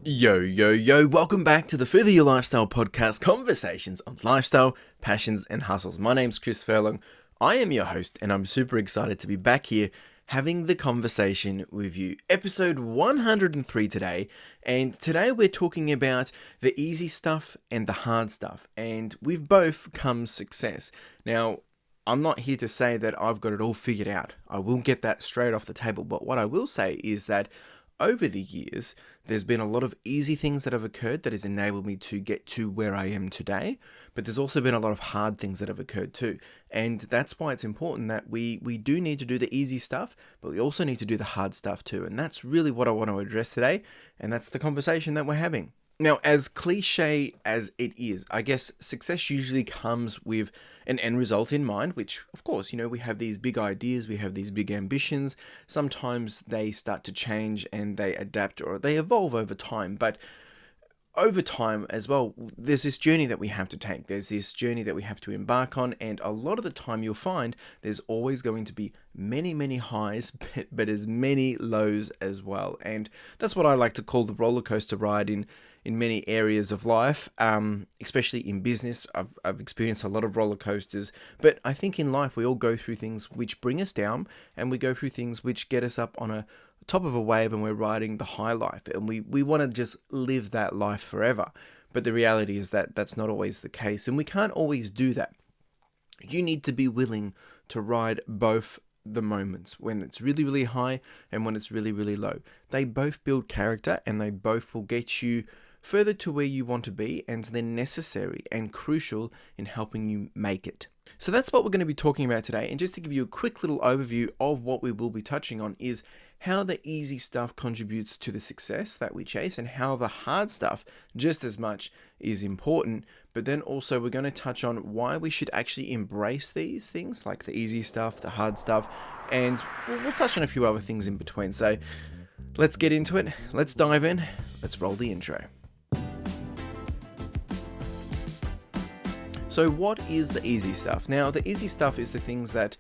Yo, yo, yo, welcome back to the Further Your Lifestyle podcast, conversations on lifestyle, passions, and hustles. My name's Chris Furlong. I am your host, and I'm super excited to be back here having the conversation with you. Episode 103 today, and today we're talking about the easy stuff and the hard stuff, and with both comes success. Now, I'm not here to say that I've got it all figured out. I will get that straight off the table, but what I will say is that over the years, there's been a lot of easy things that have occurred that has enabled me to get to where I am today, but there's also been a lot of hard things that have occurred too. And that's why it's important that we do need to do the easy stuff, but we also need to do the hard stuff too. And that's really what I want to address today, and that's the conversation that we're having. Now, as cliche as it is, I guess success usually comes with an end result in mind, which, of course, we have these big ideas, we have these big ambitions. Sometimes they start to change and they adapt or they evolve over time. But over time as well, there's this journey that we have to take. There's this journey that we have to embark on. And a lot of the time you'll find there's always going to be many, many highs, but as many lows as well. And that's what I like to call the roller coaster ride in many areas of life, especially in business. I've experienced a lot of roller coasters, but I think in life we all go through things which bring us down, and we go through things which get us up on a top of a wave, and we're riding the high life, and we want to just live that life forever. But the reality is that that's not always the case, and we can't always do that. You need to be willing to ride both the moments, when it's really, really high and when it's really, really low. They both build character, and they both will get you further to where you want to be, and they're necessary and crucial in helping you make it. So that's what we're going to be talking about today. And just to give you a quick little overview of what we will be touching on is how the easy stuff contributes to the success that we chase, and how the hard stuff just as much is important. But then also we're going to touch on why we should actually embrace these things, like the easy stuff, the hard stuff, and we'll touch on a few other things in between. So let's get into it. Let's dive in. Let's roll the intro. So what is the easy stuff? Now, the easy stuff is the things that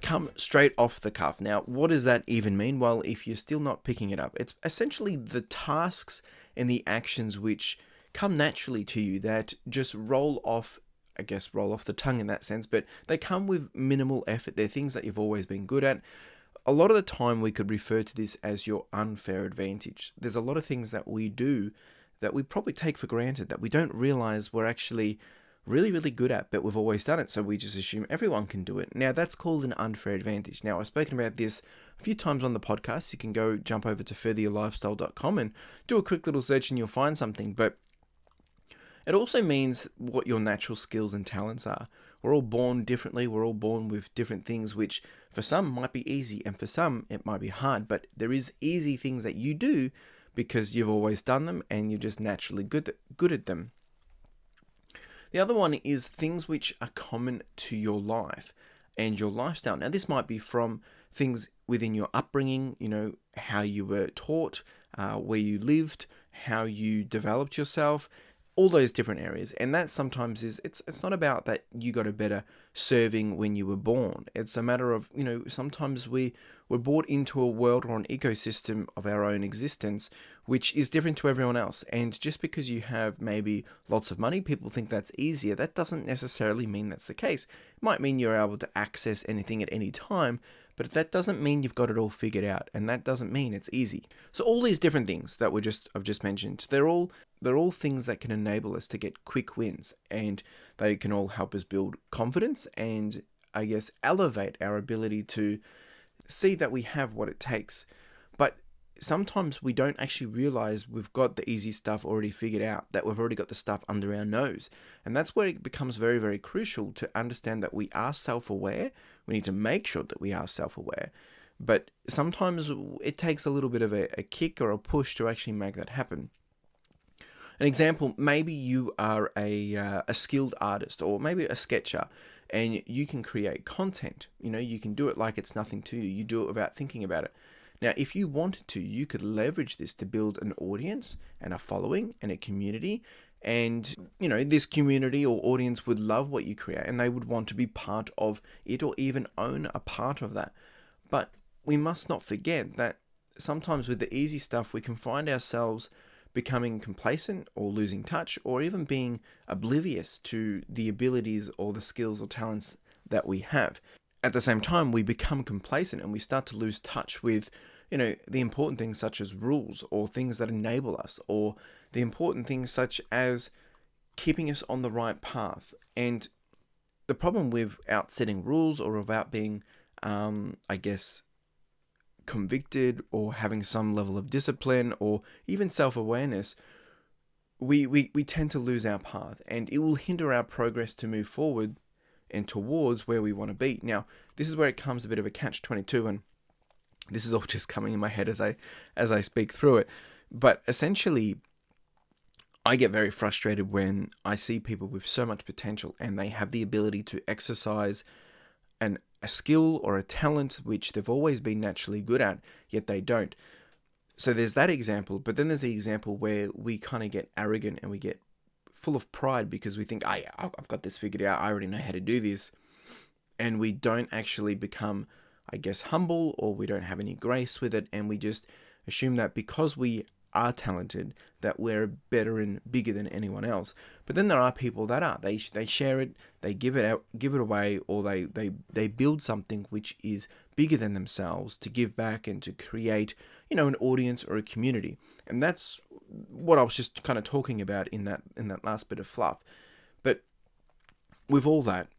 come straight off the cuff. Now, what does that even mean? Well, if you're still not picking it up, it's essentially the tasks and the actions which come naturally to you that just roll off the tongue in that sense, but they come with minimal effort. They're things that you've always been good at. A lot of the time we could refer to this as your unfair advantage. There's a lot of things that we do that we probably take for granted, that we don't realize we're actually really, really good at, but we've always done it, so we just assume everyone can do it. Now, that's called an unfair advantage. Now, I've spoken about this a few times on the podcast. You can go jump over to furtheryourlifestyle.com and do a quick little search and you'll find something, but it also means what your natural skills and talents are. We're all born differently. We're all born with different things, which for some might be easy and for some it might be hard, but there is easy things that you do because you've always done them and you're just naturally good at them. The other one is things which are common to your life and your lifestyle. Now, this might be from things within your upbringing, how you were taught, where you lived, how you developed yourself, all those different areas. And that sometimes it's not about that you got a better serving when you were born. It's a matter of, sometimes we're brought into a world or an ecosystem of our own existence, which is different to everyone else. And just because you have maybe lots of money, people think that's easier. That doesn't necessarily mean that's the case. It might mean you're able to access anything at any time, but that doesn't mean you've got it all figured out, and that doesn't mean it's easy. So all these different things that I've just mentioned, they're all things that can enable us to get quick wins, and they can all help us build confidence and, I guess, elevate our ability to see that we have what it takes. But sometimes we don't actually realize we've got the easy stuff already figured out, that we've already got the stuff under our nose. And that's where it becomes very, very crucial to understand that we are self-aware. We need to make sure that we are self-aware. But sometimes it takes a little bit of a kick or a push to actually make that happen. An example, maybe you are a skilled artist or maybe a sketcher, and you can create content. You can do it like it's nothing to you. You do it without thinking about it. Now, if you wanted to, you could leverage this to build an audience and a following and a community. And, this community or audience would love what you create and they would want to be part of it or even own a part of that. But we must not forget that sometimes with the easy stuff, we can find ourselves becoming complacent or losing touch or even being oblivious to the abilities or the skills or talents that we have. At the same time, we become complacent and we start to lose touch with, the important things such as rules or things that enable us, or the important things such as keeping us on the right path. And the problem without setting rules or without being, convicted or having some level of discipline or even self-awareness, we tend to lose our path, and it will hinder our progress to move forward and towards where we want to be. Now, this is where it comes a bit of a catch-22, and this is all just coming in my head as I speak through it. But essentially, I get very frustrated when I see people with so much potential and they have the ability to exercise a skill or a talent which they've always been naturally good at, yet they don't. So there's that example, but then there's the example where we kind of get arrogant and we get full of pride because we think, I've got this figured out, I already know how to do this. And we don't actually become, humble, or we don't have any grace with it, and we just assume that because we are talented, that we're better and bigger than anyone else. But then there are people that are. They share it, they give it out, give it away, or they build something which is bigger than themselves to give back and to create, an audience or a community. And that's what I was just kind of talking about in that last bit of fluff. But with all that,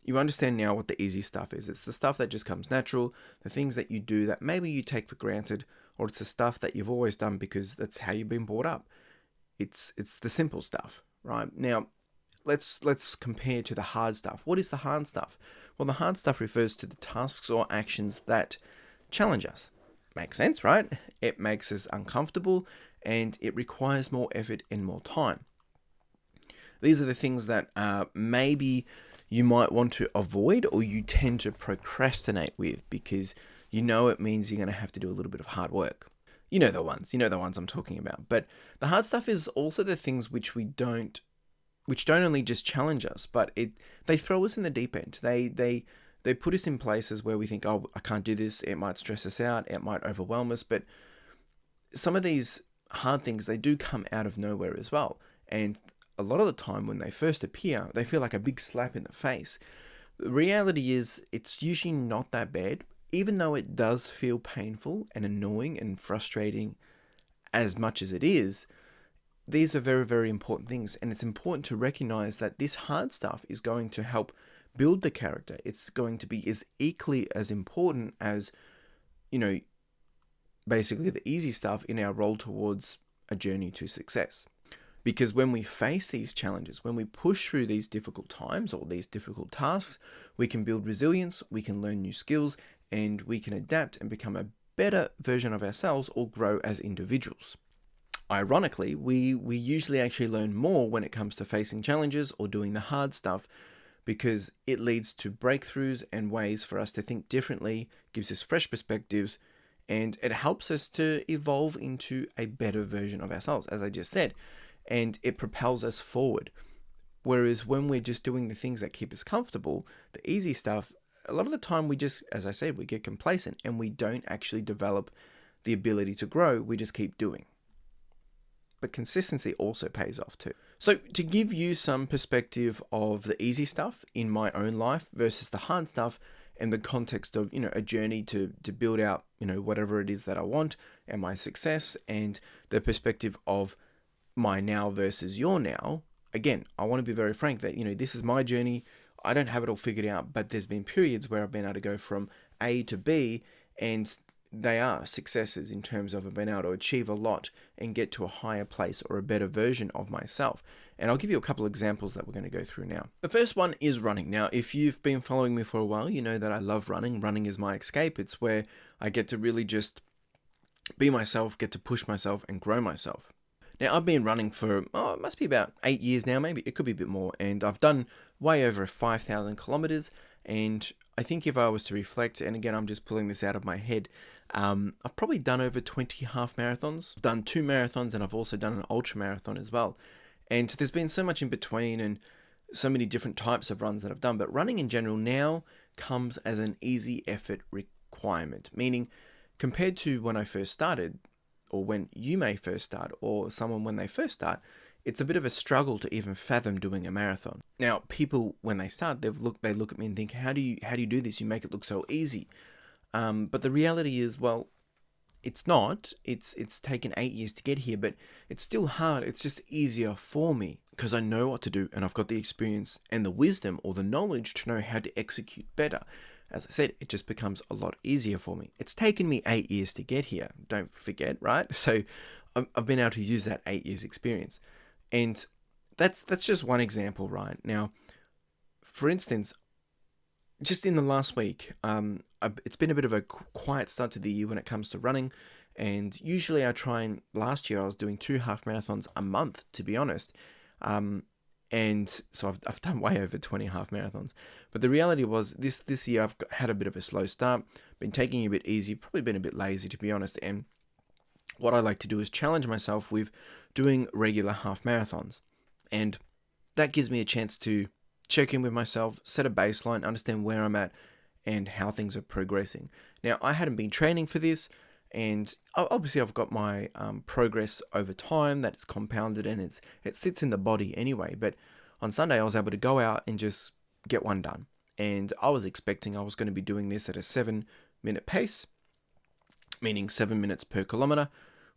you understand now what the easy stuff is. It's the stuff that just comes natural, the things that you do that maybe you take for granted, or it's the stuff that you've always done because that's how you've been brought up. It's the simple stuff, right? Now, let's compare to the hard stuff. What is the hard stuff? Well, the hard stuff refers to the tasks or actions that challenge us. Makes sense, right? It makes us uncomfortable and it requires more effort and more time. These are the things that maybe you might want to avoid, or you tend to procrastinate with, because it means you're going to have to do a little bit of hard work. You know the ones I'm talking about. But the hard stuff is also the things which don't only just challenge us, but they throw us in the deep end. They put us in places where we think, oh, I can't do this. It might stress us out. It might overwhelm us. But some of these hard things, they do come out of nowhere as well. And a lot of the time when they first appear, they feel like a big slap in the face. The reality is it's usually not that bad, even though it does feel painful and annoying and frustrating as much as it is. These are very, very important things, and it's important to recognize that this hard stuff is going to help build the character. It's going to be as equally as important as, basically the easy stuff in our roll towards a journey to success. Because when we face these challenges, when we push through these difficult times or these difficult tasks, we can build resilience, we can learn new skills, and we can adapt and become a better version of ourselves or grow as individuals. Ironically, we usually actually learn more when it comes to facing challenges or doing the hard stuff, because it leads to breakthroughs and ways for us to think differently, gives us fresh perspectives, and it helps us to evolve into a better version of ourselves, as I just said. And it propels us forward. Whereas when we're just doing the things that keep us comfortable, the easy stuff, a lot of the time we just, as I said, we get complacent and we don't actually develop the ability to grow. We just keep doing. But consistency also pays off too. So to give you some perspective of the easy stuff in my own life versus the hard stuff, in the context of, a journey to build out, whatever it is that I want and my success, and the perspective of my now versus your now. Again, I want to be very frank that, this is my journey. I don't have it all figured out, but there's been periods where I've been able to go from A to B, and they are successes in terms of I've been able to achieve a lot and get to a higher place or a better version of myself. And I'll give you a couple examples that we're going to go through now. The first one is running. Now, if you've been following me for a while, you know that I love running. Running is my escape. It's where I get to really just be myself, get to push myself and grow myself. Now, I've been running for, it must be about 8 years now, maybe. It could be a bit more. And I've done way over 5,000 kilometers. And I think if I was to reflect, and again, I'm just pulling this out of my head, I've probably done over 20 half marathons. I've done 2 marathons, and I've also done an ultra marathon as well. And there's been so much in between and so many different types of runs that I've done. But running in general now comes as an easy effort requirement, meaning compared to when I first started, or when you may first start, or someone when they first start, it's a bit of a struggle to even fathom doing a marathon. Now, people when they start, they look at me and think, how do you do this? You make it look so easy. But the reality is, well, it's not. It's taken 8 years to get here, but it's still hard. It's just easier for me because I know what to do and I've got the experience and the wisdom or the knowledge to know how to execute better. As I said, it just becomes a lot easier for me. It's taken me 8 years to get here. Don't forget, right? So I've been able to use that 8 years experience. And that's just one example, right? Now, for instance, just in the last week, it's been a bit of a quiet start to the year when it comes to running. And usually I try and, last year I was doing 2 half marathons a month, to be honest. And so I've done way over 20 half marathons. But the reality was this year I've had a bit of a slow start, been taking it a bit easy, probably been a bit lazy, to be honest. And what I like to do is challenge myself with doing regular half marathons. And that gives me a chance to check in with myself, set a baseline, understand where I'm at and how things are progressing. Now, I hadn't been training for this, and obviously I've got my progress over time that it's compounded and it sits in the body anyway. But on Sunday, I was able to go out and just get one done. And I was expecting I was going to be doing this at a 7-minute pace, meaning 7 minutes per kilometer.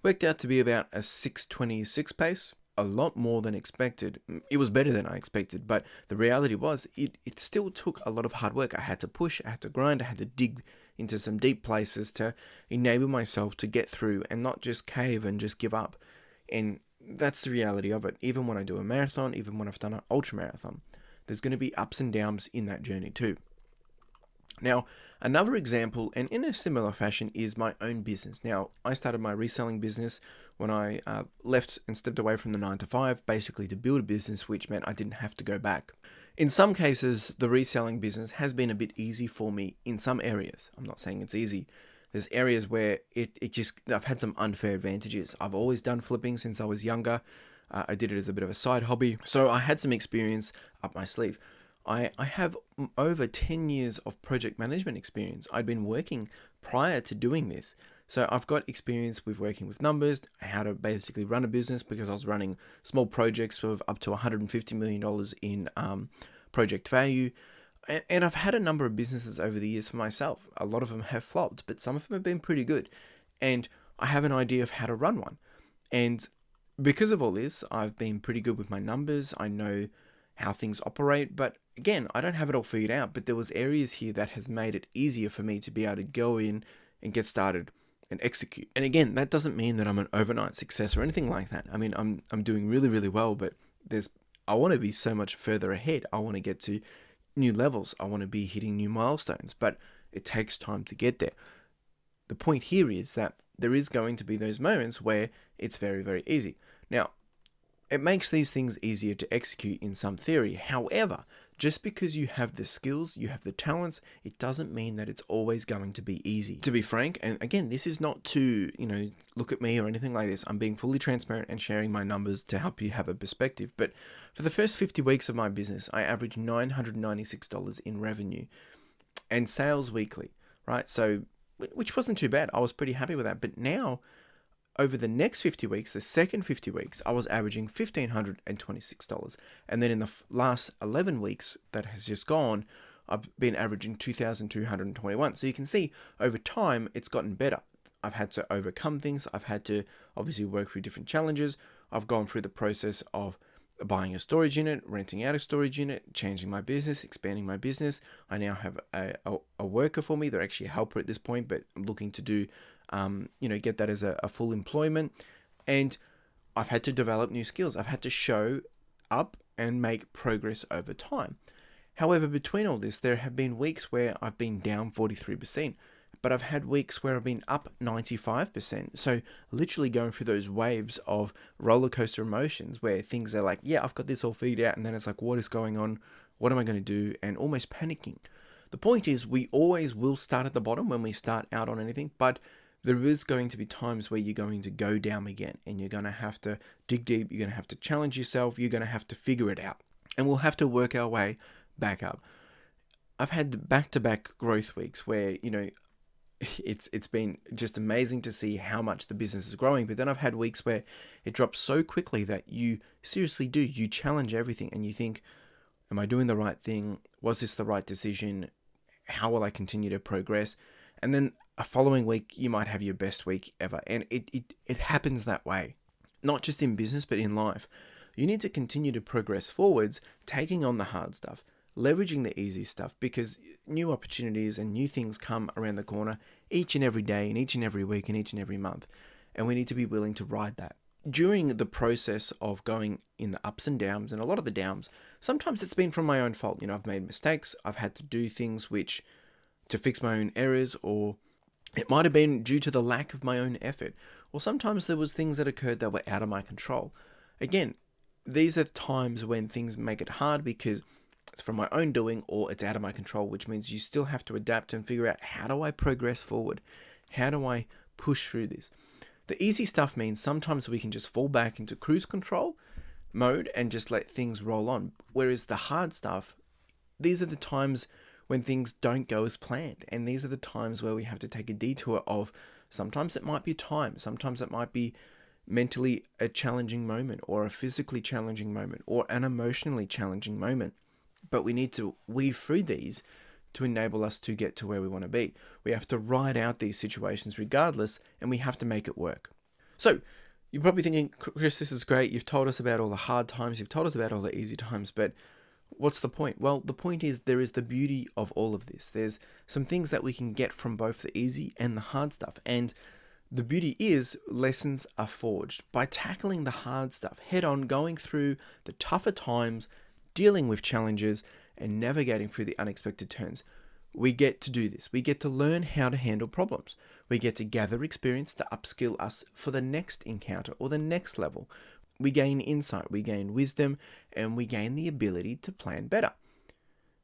Worked out to be about a 6:26 pace. A lot more than expected. It was better than I expected, but the reality was it still took a lot of hard work. I had to push, I had to grind, I had to dig into some deep places to enable myself to get through and not just cave and just give up. And that's the reality of it. Even when I do a marathon, even when I've done an ultra marathon, there's going to be ups and downs in that journey too. Now, another example, and in a similar fashion, is my own business. Now, I started my reselling business when I left and stepped away from the 9 to 5, basically to build a business, which meant I didn't have to go back. In some cases, the reselling business has been a bit easy for me in some areas. I'm not saying it's easy. There's areas where I've had some unfair advantages. I've always done flipping since I was younger. I did it as a bit of a side hobby. So I had some experience up my sleeve. I have over 10 years of project management experience. I'd been working prior to doing this. So I've got experience with working with numbers, how to basically run a business, because I was running small projects of up to $150 million in project value. And I've had a number of businesses over the years for myself. A lot of them have flopped, but some of them have been pretty good. And I have an idea of how to run one. And because of all this, I've been pretty good with my numbers. I know how things operate, but again, I don't have it all figured out, but there was areas here that has made it easier for me to be able to go in and get started and execute. And again, that doesn't mean that I'm an overnight success or anything like that. I mean, I'm doing really, really well, but I want to be so much further ahead. I want to get to new levels. I want to be hitting new milestones, but it takes time to get there. The point here is that there is going to be those moments where it's very, very easy. Now, it makes these things easier to execute in some theory. However, just because you have the skills, you have the talents, it doesn't mean that it's always going to be easy. To be frank, and again, this is not to, look at me or anything like this. I'm being fully transparent and sharing my numbers to help you have a perspective. But for the first 50 weeks of my business, I averaged $996 in revenue and sales weekly, right? So, which wasn't too bad. I was pretty happy with that. But now, over the next 50 weeks, the second 50 weeks, I was averaging $1,526. And then in the last 11 weeks that has just gone, I've been averaging $2,221. So you can see over time, it's gotten better. I've had to overcome things. I've had to obviously work through different challenges. I've gone through the process of buying a storage unit, renting out a storage unit, changing my business, expanding my business. I now have a worker for me. They're actually a helper at this point, but I'm looking to do get that as a full employment. And I've had to develop new skills. I've had to show up and make progress over time. However, between all this, there have been weeks where I've been down 43%, but I've had weeks where I've been up 95%. So literally going through those waves of roller coaster emotions where things are like, yeah, I've got this all figured out. And then it's like, what is going on? What am I going to do? And almost panicking. The point is, we always will start at the bottom when we start out on anything, but there is going to be times where you're going to go down again and you're going to have to dig deep. You're going to have to challenge yourself. You're going to have to figure it out, and we'll have to work our way back up. I've had back-to-back growth weeks where, it's been just amazing to see how much the business is growing. But then I've had weeks where it drops so quickly that you seriously do. You challenge everything and you think, am I doing the right thing? Was this the right decision? How will I continue to progress? And then a following week, you might have your best week ever. And it happens that way, not just in business, but in life. You need to continue to progress forwards, taking on the hard stuff, leveraging the easy stuff, because new opportunities and new things come around the corner each and every day and each and every week and each and every month. And we need to be willing to ride that. During the process of going in the ups and downs, and a lot of the downs, sometimes it's been from my own fault. I've made mistakes. I've had to do things to fix my own errors, or it might have been due to the lack of my own effort. Or sometimes there was things that occurred that were out of my control. Again, these are times when things make it hard because it's from my own doing or it's out of my control, which means you still have to adapt and figure out, how do I progress forward? How do I push through this? The easy stuff means sometimes we can just fall back into cruise control mode and just let things roll on. Whereas the hard stuff, these are the times when things don't go as planned. And these are the times where we have to take a detour of, sometimes it might be time, sometimes it might be mentally a challenging moment, or a physically challenging moment, or an emotionally challenging moment. But we need to weave through these to enable us to get to where we want to be. We have to ride out these situations regardless, and we have to make it work. So you're probably thinking, Chris, this is great. You've told us about all the hard times. You've told us about all the easy times, but what's the point? Well, the point is there is the beauty of all of this. There's some things that we can get from both the easy and the hard stuff. And the beauty is lessons are forged by tackling the hard stuff head on, going through the tougher times, dealing with challenges, and navigating through the unexpected turns. We get to do this. We get to learn how to handle problems. We get to gather experience to upskill us for the next encounter or the next level. We gain insight, we gain wisdom, and we gain the ability to plan better.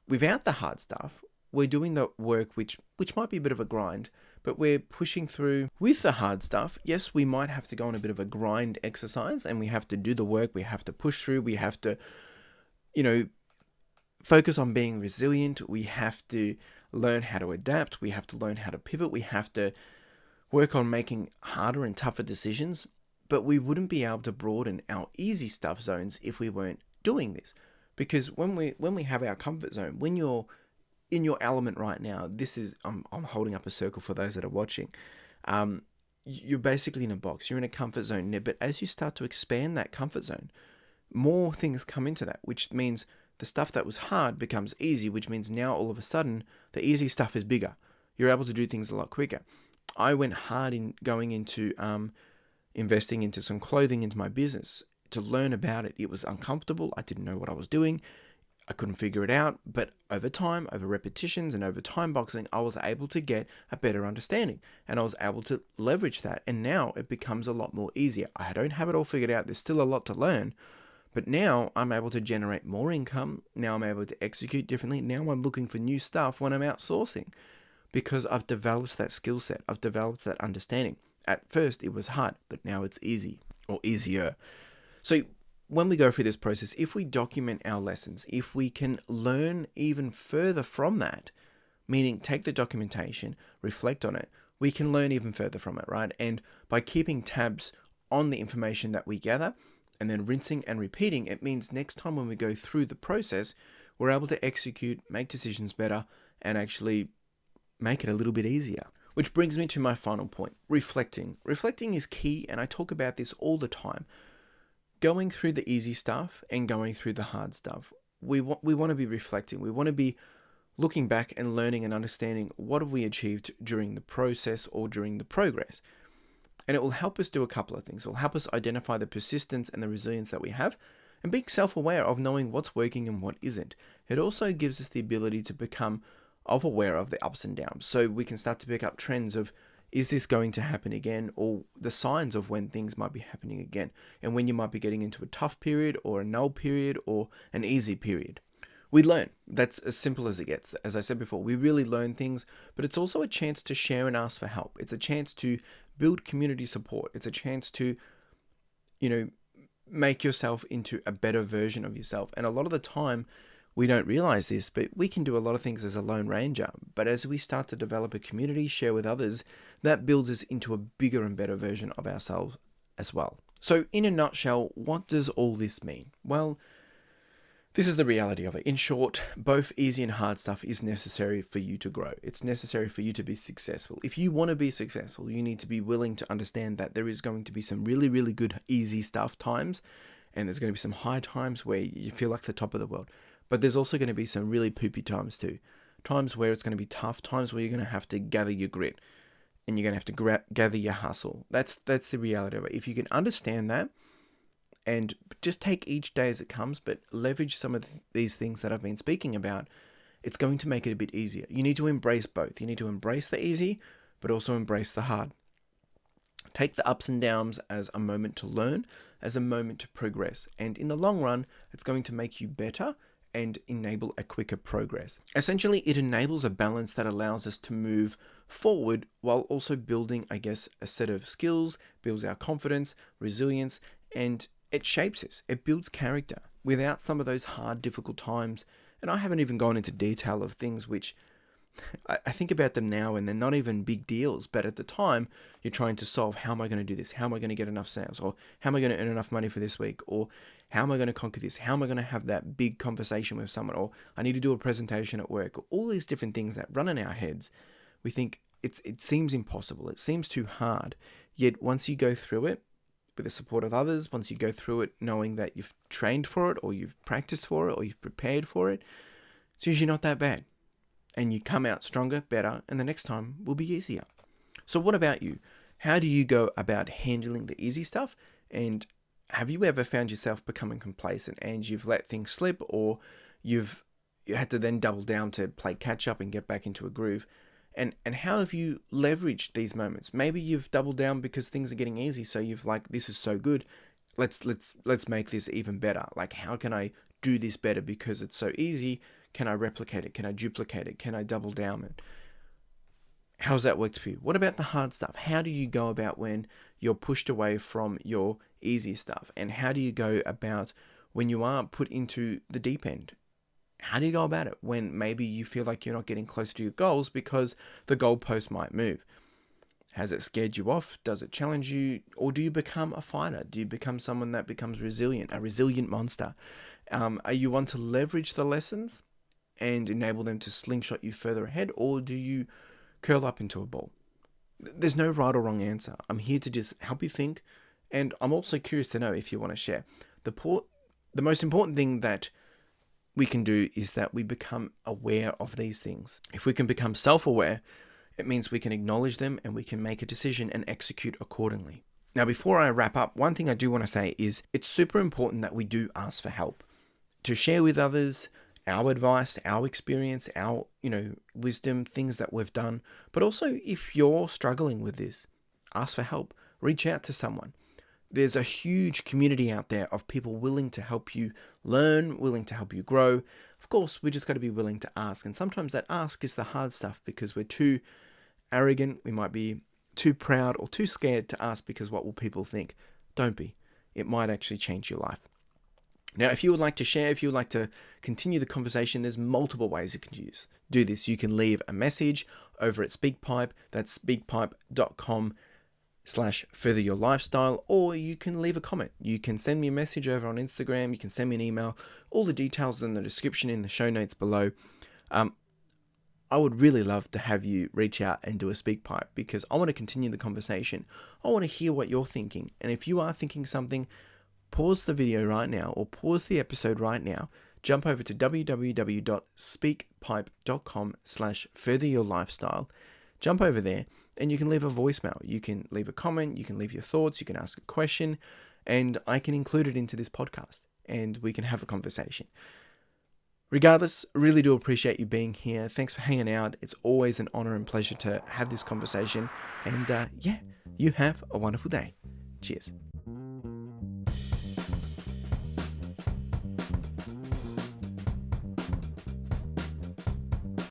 Without the hard stuff, we're doing the work which might be a bit of a grind, but we're pushing through. With the hard stuff, yes, we might have to go on a bit of a grind exercise, and we have to do the work, we have to push through, we have to, focus on being resilient. We have to learn how to adapt. We have to learn how to pivot. We have to work on making harder and tougher decisions. But we wouldn't be able to broaden our easy stuff zones if we weren't doing this. Because when we have our comfort zone, when you're in your element right now, this is, I'm holding up a circle for those that are watching. You're basically in a box. You're in a comfort zone. But as you start to expand that comfort zone, more things come into that, which means the stuff that was hard becomes easy, which means now all of a sudden the easy stuff is bigger. You're able to do things a lot quicker. I went hard in going into investing into some clothing into my business to learn about it. It was uncomfortable. I didn't know what I was doing. I couldn't figure it out. But over time, over repetitions and over time boxing, I was able to get a better understanding, and I was able to leverage that. And now it becomes a lot more easier. I don't have it all figured out. There's still a lot to learn. But now I'm able to generate more income. Now I'm able to execute differently. Now I'm looking for new stuff when I'm outsourcing, because I've developed that skill set. I've developed that understanding. At first it was hard, but now it's easy, or easier. So when we go through this process, if we document our lessons, if we can learn even further from that, meaning take the documentation, reflect on it, we can learn even further from it, right? And by keeping tabs on the information that we gather, and then rinsing and repeating, it means next time when we go through the process, we're able to execute, make decisions better, and actually make it a little bit easier. Which brings me to my final point, reflecting. Reflecting is key, and I talk about this all the time. Going through the easy stuff and going through the hard stuff. We want to be reflecting. We want to be looking back and learning and understanding what have we achieved during the process or during the progress. And it will help us do a couple of things. It will help us identify the persistence and the resilience that we have, and being self-aware of knowing what's working and what isn't. It also gives us the ability to become aware of the ups and downs, so we can start to pick up trends of, is this going to happen again, or the signs of when things might be happening again, and when you might be getting into a tough period or a null period or an easy period. We learn. That's as simple as it gets. As I said before, we really learn things, but it's also a chance to share and ask for help. It's a chance to build community support. It's a chance to, make yourself into a better version of yourself. And a lot of the time, We don't realize this, but we can do a lot of things as a lone ranger. But as we start to develop a community, share with others, that builds us into a bigger and better version of ourselves as well. So in a nutshell, what does all this mean? Well, this is the reality of it. In short, both easy and hard stuff is necessary for you to grow. It's necessary for you to be successful. If you want to be successful, you need to be willing to understand that there is going to be some really, really good, easy stuff times, and there's going to be some high times where you feel like the top of the world. But there's also going to be some really poopy times too. Times where it's going to be tough, times where you're going to have to gather your grit and you're going to have to gather your hustle. That's the reality of it. If you can understand that and just take each day as it comes, but leverage some of these things that I've been speaking about, it's going to make it a bit easier. You need to embrace both. You need to embrace the easy, but also embrace the hard. Take the ups and downs as a moment to learn, as a moment to progress. And in the long run, it's going to make you better and enable a quicker progress. Essentially, it enables a balance that allows us to move forward while also building, I guess, a set of skills, builds our confidence, resilience, and it shapes us. It builds character. Without some of those hard, difficult times, and I haven't even gone into detail of things which I think about them now and they're not even big deals, but at the time you're trying to solve, how am I going to do this? How am I going to get enough sales? Or how am I going to earn enough money for this week? Or how am I going to conquer this? How am I going to have that big conversation with someone? Or I need to do a presentation at work. Or all these different things that run in our heads. We think it seems impossible. It seems too hard. Yet once you go through it with the support of others, once you go through it knowing that you've trained for it or you've practiced for it or you've prepared for it, it's usually not that bad. And you come out stronger, better, and the next time will be easier. So what about you? How do you go about handling the easy stuff? And have you ever found yourself becoming complacent and you've let things slip, or you had to then double down to play catch up and get back into a groove? And how have you leveraged these moments? Maybe you've doubled down because things are getting easy, so you've like, this is so good. Let's make this even better. Like, how can I do this better because it's so easy? Can I replicate it? Can I duplicate it? Can I double down it? How's that worked for you? What about the hard stuff? How do you go about when you're pushed away from your easy stuff? And how do you go about when you are put into the deep end? How do you go about it when maybe you feel like you're not getting close to your goals because the goalpost might move? Has it scared you off? Does it challenge you? Or do you become a fighter? Do you become someone that becomes resilient, a resilient monster? Are you one to leverage the lessons and enable them to slingshot you further ahead? Or do you curl up into a ball? There's no right or wrong answer. I'm here to just help you think. And I'm also curious to know if you want to share. The most important thing that we can do is that we become aware of these things. If we can become self-aware, it means we can acknowledge them and we can make a decision and execute accordingly. Now, before I wrap up, one thing I do want to say is it's super important that we do ask for help, to share with others our advice, our experience, our, wisdom, things that we've done. But also, if you're struggling with this, ask for help, reach out to someone. There's a huge community out there of people willing to help you learn, willing to help you grow. Of course, we just got to be willing to ask. And sometimes that ask is the hard stuff because we're too arrogant. We might be too proud or too scared to ask because what will people think? Don't be. It might actually change your life. Now, if you would like to share, if you would like to continue the conversation, there's multiple ways you can do this. You can leave a message over at SpeakPipe. That's speakpipe.com/furtheryourlifestyle, or you can leave a comment. You can send me a message over on Instagram. You can send me an email. All the details in the description in the show notes below. I would really love to have you reach out and do a SpeakPipe because I want to continue the conversation. I want to hear what you're thinking. And if you are thinking something, pause the video right now or pause the episode right now. Jump over to www.speakpipe.com/furtheryourlifestyle. Jump over there and you can leave a voicemail. You can leave a comment. You can leave your thoughts. You can ask a question and I can include it into this podcast and we can have a conversation. Regardless, really do appreciate you being here. Thanks for hanging out. It's always an honor and pleasure to have this conversation. And you have a wonderful day. Cheers.